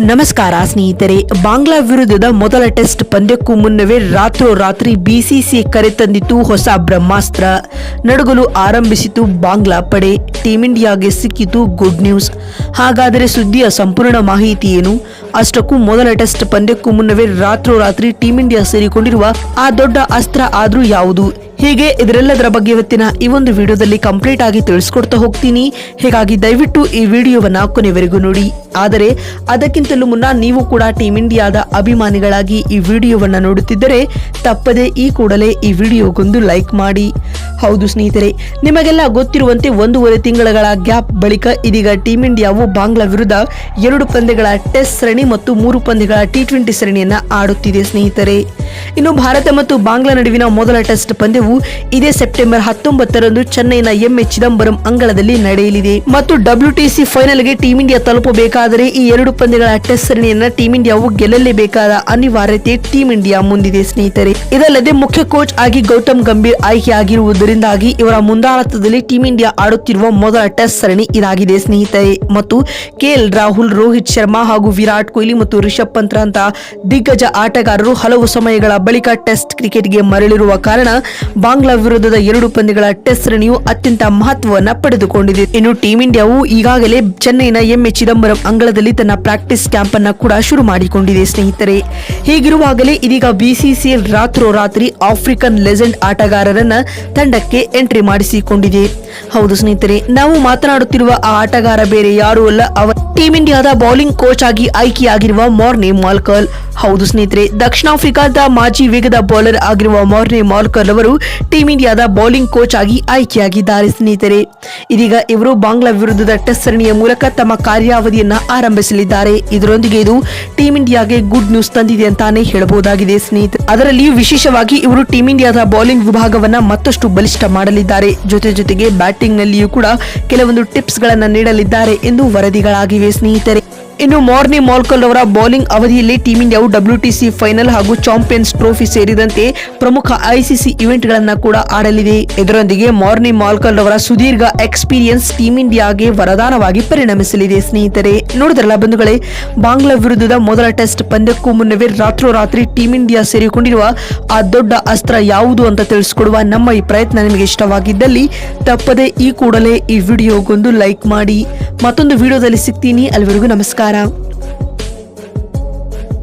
ನಮಸ್ಕಾರ ಸ್ನೇಹಿತರೆ. ಬಾಂಗ್ಲಾ ವಿರುದ್ಧದ ಮೊದಲ ಟೆಸ್ಟ್ ಪಂದ್ಯಕ್ಕೂ ಮುನ್ನವೇ ರಾತ್ರೋರಾತ್ರಿ ಬಿಸಿಸಿಐ ಕರೆತಂದಿತು ಹೊಸ ಬ್ರಹ್ಮಾಸ್ತ್ರ. ನಡುಗಲು ಆರಂಭಿಸಿತು ಬಾಂಗ್ಲಾ ಪಡೆ. ಟೀಂ ಇಂಡಿಯಾಗೆ ಸಿಕ್ಕಿತು ಗುಡ್ ನ್ಯೂಸ್. ಹಾಗಾದರೆ ಸುದ್ದಿಯ ಸಂಪೂರ್ಣ ಮಾಹಿತಿ ಏನು? ಅಷ್ಟಕ್ಕೂ ಮೊದಲ ಟೆಸ್ಟ್ ಪಂದ್ಯಕ್ಕೂ ಮುನ್ನವೇ ರಾತ್ರೋರಾತ್ರಿ ಟೀಂ ಇಂಡಿಯಾ ಸೇರಿಕೊಂಡಿರುವ ಆ ದೊಡ್ಡ ಅಸ್ತ್ರ ಆದ್ರೂ ಯಾವುದು? ಹೀಗೆ ಇದರೆಲ್ಲದರ ಬಗ್ಗೆ ಇವತ್ತಿನ ಈ ಒಂದು ವಿಡಿಯೋದಲ್ಲಿ ಕಂಪ್ಲೀಟ್ ಆಗಿ ತಿಳಿಸ್ಕೊಡ್ತಾ ಹೋಗ್ತೀನಿ. ಹೀಗಾಗಿ ದಯವಿಟ್ಟು ಈ ವಿಡಿಯೋವನ್ನ ಕೊನೆವರೆಗೂ ನೋಡಿ. ಆದರೆ ಅದಕ್ಕಿಂತಲೂ ಮುನ್ನ ನೀವು ಕೂಡ ಟೀಂ ಇಂಡಿಯಾದ ಅಭಿಮಾನಿಗಳಾಗಿ ಈ ವಿಡಿಯೋವನ್ನ ನೋಡುತ್ತಿದ್ದರೆ ತಪ್ಪದೆ ಈ ಕೂಡಲೇ ಈ ವಿಡಿಯೋಗೊಂದು ಲೈಕ್ ಮಾಡಿ. ಹೌದು ಸ್ನೇಹಿತರೆ, ನಿಮಗೆಲ್ಲ ಗೊತ್ತಿರುವಂತೆ 1.5 ತಿಂಗಳ ಗ್ಯಾಪ್ ಬಳಿಕ ಇದೀಗ ಟೀಂ ಇಂಡಿಯಾವು ಬಾಂಗ್ಲಾ ವಿರುದ್ಧ 2 ಪಂದ್ಯಗಳ ಟೆಸ್ಟ್ ಸರಣಿ ಮತ್ತು 3 ಪಂದ್ಯಗಳ T20 ಸರಣಿಯನ್ನ ಆಡುತ್ತಿದೆ ಸ್ನೇಹಿತರೆ. ಇನ್ನು ಭಾರತ ಮತ್ತು ಬಾಂಗ್ಲಾ ನಡುವಿನ ಮೊದಲ ಟೆಸ್ಟ್ ಪಂದ್ಯವು ಇದೇ ಸೆಪ್ಟೆಂಬರ್ 19ರಂದು ಚೆನ್ನೈನ ಎಂಎ ಚಿದಂಬರಂ ಅಂಗಳದಲ್ಲಿ ನಡೆಯಲಿದೆ ಮತ್ತು WTC ಫೈನಲ್ಗೆ ಟೀಂ ಇಂಡಿಯಾ ತಲುಪಬೇಕಾದರೆ ಈ 2 ಪಂದ್ಯಗಳ ಟೆಸ್ಟ್ ಸರಣಿಯನ್ನ ಟೀಂ ಇಂಡಿಯಾವು ಗೆಲ್ಲಲೇಬೇಕಾದ ಅನಿವಾರ್ಯತೆ ಟೀಂ ಇಂಡಿಯಾ ಮುಂದಿದೆ ಸ್ನೇಹಿತರೆ. ಇದಲ್ಲದೆ ಮುಖ್ಯ ಕೋಚ್ ಆಗಿ ಗೌತಮ್ ಗಂಭೀರ್ ಆಯ್ಕೆಯಾಗಿರುವುದರಿಂದಾಗಿ ಇವರ ಮುಂದಾಳತ್ವದಲ್ಲಿ ಟೀಂ ಇಂಡಿಯಾ ಆಡುತ್ತಿರುವ ಮೊದಲ ಟೆಸ್ಟ್ ಸರಣಿ ಇದಾಗಿದೆ ಸ್ನೇಹಿತರೆ. ಮತ್ತು KL ರಾಹುಲ್, ರೋಹಿತ್ ಶರ್ಮಾ ಹಾಗೂ ವಿರಾಟ್ ಕೊಹ್ಲಿ ಮತ್ತು ರಿಷಬ್ ಪಂತ್ ಅಂತಹ ದಿಗ್ಗಜ ಆಟಗಾರರು ಹಲವು ಸಮಯಗಳ ಬಳಿಕ ಟೆಸ್ಟ್ ಕ್ರಿಕೆಟ್ಗೆ ಮರಳಿರುವ ಕಾರಣ ಬಾಂಗ್ಲಾ ವಿರುದ್ಧದ 2 ಪಂದ್ಯಗಳ ಟೆಸ್ಟ್ ಸರಣಿಯು ಅತ್ಯಂತ ಮಹತ್ವವನ್ನ ಪಡೆದುಕೊಂಡಿದೆ. ಇನ್ನು ಟೀಂ ಇಂಡಿಯಾವು ಈಗಾಗಲೇ ಚೆನ್ನೈನ ಎಂಎ ಚಿದಂಬರಂ ಅಂಗಳದಲ್ಲಿ ತನ್ನ ಪ್ರಾಕ್ಟೀಸ್ ಕ್ಯಾಂಪ್ ಅನ್ನ ಕೂಡ ಶುರು ಮಾಡಿಕೊಂಡಿದೆ ಸ್ನೇಹಿತರೆ. ಹೀಗಿರುವಾಗಲೇ ಇದೀಗ ಬಿಸಿಸಿಐ ರಾತ್ರೋರಾತ್ರಿ ಆಫ್ರಿಕನ್ ಲೆಜೆಂಡ್ ಆಟಗಾರರನ್ನ ತಂಡಕ್ಕೆ ಎಂಟ್ರಿ ಮಾಡಿಸಿಕೊಂಡಿದೆ. ಹೌದು ಸ್ನೇಹಿತರೆ, ನಾವು ಮಾತನಾಡುತ್ತಿರುವ ಆ ಆಟಗಾರ ಬೇರೆ ಯಾರೂ ಅಲ್ಲ, ಅವರು ಟೀಂ ಇಂಡಿಯಾದ ಬೌಲಿಂಗ್ ಕೋಚ್ ಆಗಿ ಆಯ್ಕೆಯಾಗಿರುವ ಮಾರ್ನೆ ಮಾರ್ಕೆಲ್. ಹೌದು ಸ್ನೇಹಿತರೆ, ದಕ್ಷಿಣ ಆಫ್ರಿಕಾದ ಮಾಜಿ ವೇಗದ ಬೌಲರ್ ಆಗಿರುವ ಮಾರ್ನೆ ಮಾರ್ಕೆಲ್ ಅವರು ಟೀಂ ಇಂಡಿಯಾದ ಬೌಲಿಂಗ್ ಕೋಚ್ ಆಗಿ ಆಯ್ಕೆಯಾಗಿದ್ದಾರೆ ಸ್ನೇಹಿತರೆ. ಇದೀಗ ಇವರು ಬಾಂಗ್ಲಾ ವಿರುದ್ಧದ ಟೆಸ್ಟ್ ಸರಣಿಯ ಮೂಲಕ ತಮ್ಮ ಕಾರ್ಯಾವಧಿಯನ್ನ ಆರಂಭಿಸಲಿದ್ದಾರೆ. ಇದರೊಂದಿಗೆ ಇದು ಟೀಂ ಇಂಡಿಯಾಗೆ ಗುಡ್ ನ್ಯೂಸ್ ತಂದಿದೆ ಅಂತಾನೆ ಹೇಳಬಹುದಾಗಿದೆ ಸ್ನೇಹಿತರೆ. ಅದರಲ್ಲಿಯೂ ವಿಶೇಷವಾಗಿ ಇವರು ಟೀಂ ಇಂಡಿಯಾದ ಬೌಲಿಂಗ್ ವಿಭಾಗವನ್ನ ಮತ್ತಷ್ಟು ಬಲಿಷ್ಠ ಮಾಡಲಿದ್ದಾರೆ. ಜೊತೆಗೆ ಬ್ಯಾಟಿಂಗ್ ನಲ್ಲಿಯೂ ಕೂಡ ಕೆಲವೊಂದು ಟಿಪ್ಸ್ ಗಳನ್ನ ನೀಡಲಿದ್ದಾರೆ ಎಂದು ವರದಿಗಳಾಗಿವೆ ಸ್ನೇಹಿತರೆ. ಇನ್ನು ಮಾರ್ನೆ ಮಾರ್ಕೆಲ್ ಅವರ ಬೌಲಿಂಗ್ ಅವಧಿಯಲ್ಲಿ ಟೀಂ ಇಂಡಿಯಾವು WTC ಫೈನಲ್ ಹಾಗೂ ಚಾಂಪಿಯನ್ಸ್ ಟ್ರೋಫಿ ಸೇರಿದಂತೆ ಪ್ರಮುಖ ICC ಇವೆಂಟ್ ಗಳನ್ನ ಕೂಡ ಆಡಲಿದೆ. ಇದರೊಂದಿಗೆ ಮಾರ್ನೆ ಮಾರ್ಕೆಲ್ ಅವರ ಸುದೀರ್ಘ ಎಕ್ಸ್ಪೀರಿಯನ್ಸ್ ಟೀಂ ಇಂಡಿಯಾಗೆ ವರದಾನವಾಗಿ ಪರಿಣಮಿಸಲಿದೆ ಸ್ನೇಹಿತರೆ. ನೋಡಿದ್ರಲ್ಲ ಬಂಧುಗಳೇ, ಬಾಂಗ್ಲಾ ವಿರುದ್ಧದ ಮೊದಲ ಟೆಸ್ಟ್ ಪಂದ್ಯಕ್ಕೂ ಮುನ್ನವೇ ರಾತ್ರೋರಾತ್ರಿ ಟೀಂ ಇಂಡಿಯಾ ಸೇರಿಕೊಂಡಿರುವ ಆ ದೊಡ್ಡ ಅಸ್ತ್ರ ಯಾವುದು ಅಂತ ತಿಳಿಸಿಕೊಡುವ ನಮ್ಮ ಈ ಪ್ರಯತ್ನ ನಿಮಗೆ ಇಷ್ಟವಾಗಿದ್ದಲ್ಲಿ ತಪ್ಪದೆ ಈ ಕೂಡಲೇ ಈ ವಿಡಿಯೋಗೊಂದು ಲೈಕ್ ಮಾಡಿ. ಮತ್ತೊಂದು ವಿಡಿಯೋದಲ್ಲಿ ಸಿಗ್ತೀನಿ. ಅಲ್ಲಿವರೆಗೂ ನಮಸ್ಕಾರ.